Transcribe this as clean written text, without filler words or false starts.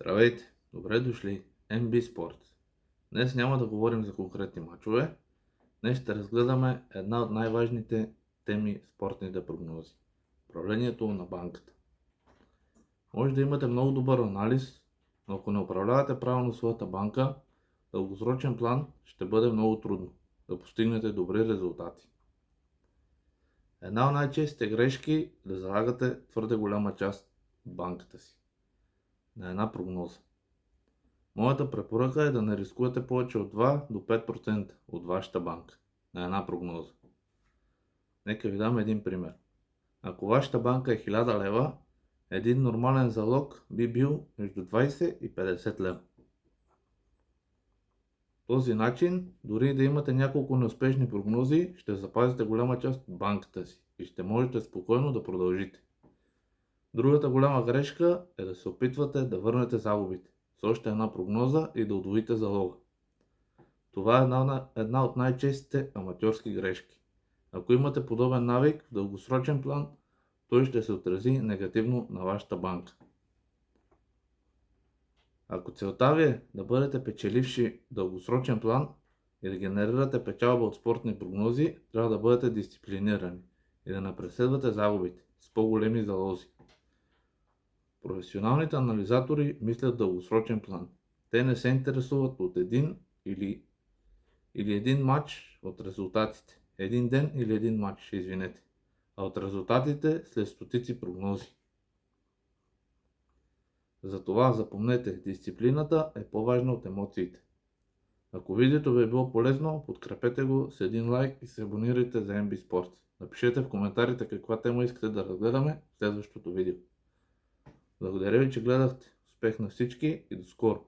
Здравейте! Добре дошли! MB Sports. Днес няма да говорим за конкретни мачове. Днес ще разгледаме една от най-важните теми в спортните прогнози. Управлението на банката. Може да имате много добър анализ, но ако не управлявате правилно своята банка, в дългосрочен план ще бъде много трудно да постигнете добри резултати. Една от най-честите грешки е да залагате твърде голяма част от банката си на една прогноза. Моята препоръка е да не рискувате повече от 2 до 5% от вашата банка на една прогноза. Нека ви дам един пример. Ако вашата банка е 1000 лева, един нормален залог би бил между 20 и 50 лева. По този начин, дори да имате няколко неуспешни прогнози, ще запазите голяма част от банката си и ще можете спокойно да продължите. Другата голяма грешка е да се опитвате да върнете загубите с още една прогноза и да удвоите залога. Това е една от най-честите аматьорски грешки. Ако имате подобен навик в дългосрочен план, той ще се отрази негативно на вашата банка. Ако целта ви е да бъдете печеливши в дългосрочен план и да генерирате печалба от спортни прогнози, трябва да бъдете дисциплинирани и да не преследвате загубите с по-големи залози. Професионалните анализатори мислят в дългосрочен план. Те не се интересуват от един или един матч от резултатите. Един ден или един матч, извинете. А от резултатите след стотици прогнози. Затова запомнете, дисциплината е по-важна от емоциите. Ако видеото ви е било полезно, подкрепете го с един лайк и се абонирайте за MB Sports. Напишете в коментарите каква тема искате да разгледаме в следващото видео. Благодаря ви, че гледахте. Успех на всички и до скоро!